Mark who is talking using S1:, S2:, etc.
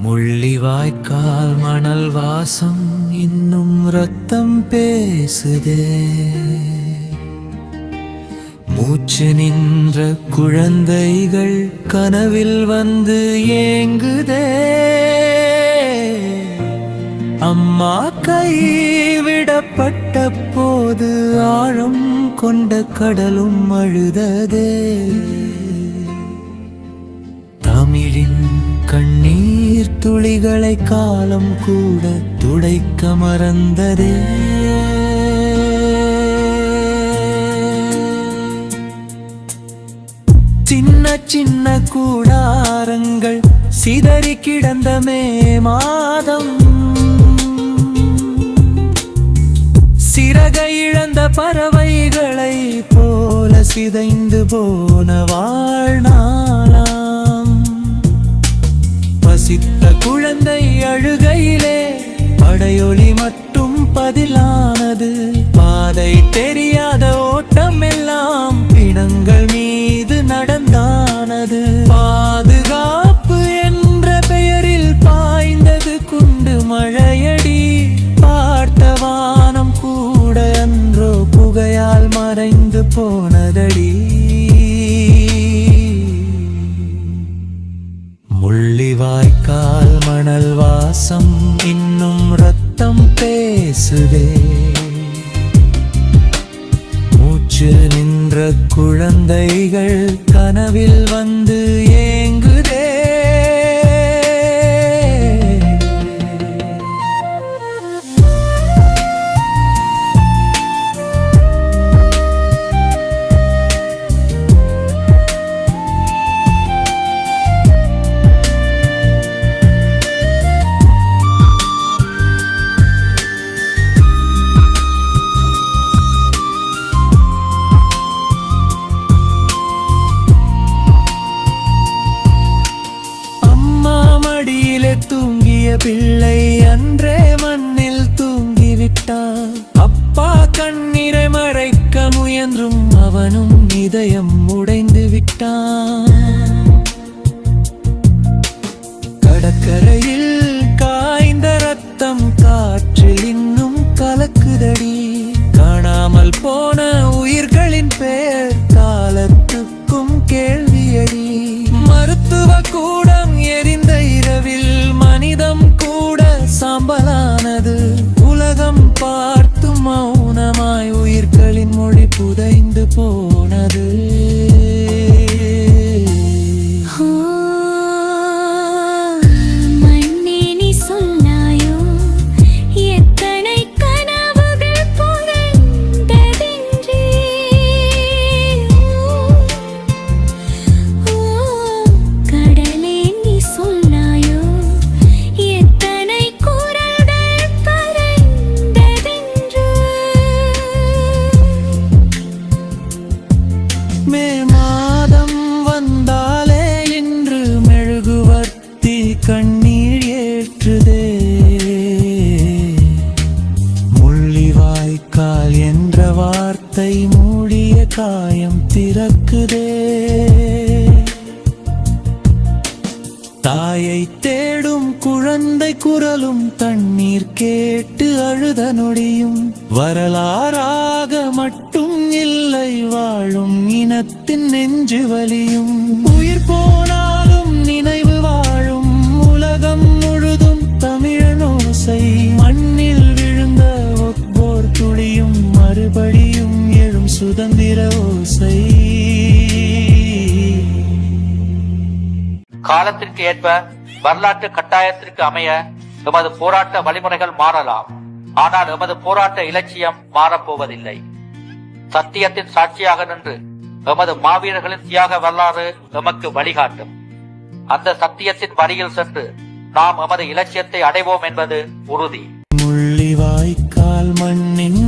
S1: முள்ளிவாய்க்கால் மணல் வாசம் இன்னும் ரத்தம் பேசுதே. மூச்சு நின்ற குழந்தைகள் கனவில் வந்து ஏங்குதே. அம்மா கைவிடப்பட்ட போது ஆழம் கொண்ட கடலும் அழுததே. தமிழின் கண்ணீர் துளிகளை காலம் கூட துடைக்க மறந்ததே. சின்ன சின்ன கூடாரங்கள் சிதறி கிடந்த மே மாதம், சிறகை இழந்த பறவைகளை போல சிதைந்து போன வாழ்நாளாம். பசித்த குழந்தை அழுகையிலே படையொலி மட்டும் பதிலானது. பாதை தெரியாத ஓட்டம் எல்லாம் பிணங்கள் மீது நடந்தானது. பாதுகாப்பு என்ற பெயரில் பாய்ந்தது குண்டு மழையடி. பார்த்த வானம் கூட அன்றோ புகையால் மறைந்து போனதடி. முள்ளிவாய்க்கால் மணல் வாசம் இன்னும் ரத்தம் பேசுதே. மூச்சு நின்ற குழந்தைகள் கனவில் வந்து ஏங்குதே. தூங்கிய பிள்ளை அன்றே மண்ணில் தூங்கிவிட்டான். அப்பா கண்ணீரை மறைக்க முயன்றும் அவனும் இதயம் உடைந்து விட்டான். கடற்கரையில் காய்ந்த ரத்தம் காற்றில் இன்னும் கலக்குதடி. காணாமல் போன உயிர்களின் பேர் காலத்துக்கும் கேள்வியடி. மருத்துவ கூடம் எரிந்த இரவில் மனிதம் கூட சாம்பலானது. உலகம் பார்த்து மௌனமாய் உயிர்களின் மொழி புதைந்து போனது. மே மாதம் வந்தாலே இன்று மெழுகுவர்த்தி கண்ணீர் ஏற்றுதே. முள்ளிவாய்க்கால் என்ற வார்த்தை மூடிய காயம் திறக்குதே. தாயை தேடும் குழந்தை குரலும் தண்ணீர் கேட்டு அழுத நொடியும் வரலாறாக மட்டும் இல்லை வாழும் இனத்தின் நெஞ்சு வலியும். உயிர் போனாலும் நினைவு வாழும் உலகம் முழுதும் தமிழனோசை. மண்ணில் விழுந்த ஒவ்வொரு துளியும் மறுபடியும் எழும் சுதந்திர ஓசை.
S2: காலத்திற்கு ஏற்ப வரலாற்று கட்டாயத்திற்கு அமைய எமது போராட்ட வழிமுறைகள் மாறலாம். ஆனால் எமது போராட்ட இலட்சியம் மாறப்போவதில்லை. சத்தியத்தின் சாட்சியாக நின்று எமது மாவீரர்களின் தியாக வரலாறு எமக்கு வழிகாட்டும். அந்த சத்தியத்தின் வழியில் சென்று நாம் எமது இலட்சியத்தை அடைவோம் என்பது உறுதி.
S1: முள்ளிவாய்க்கால் மண்ணின்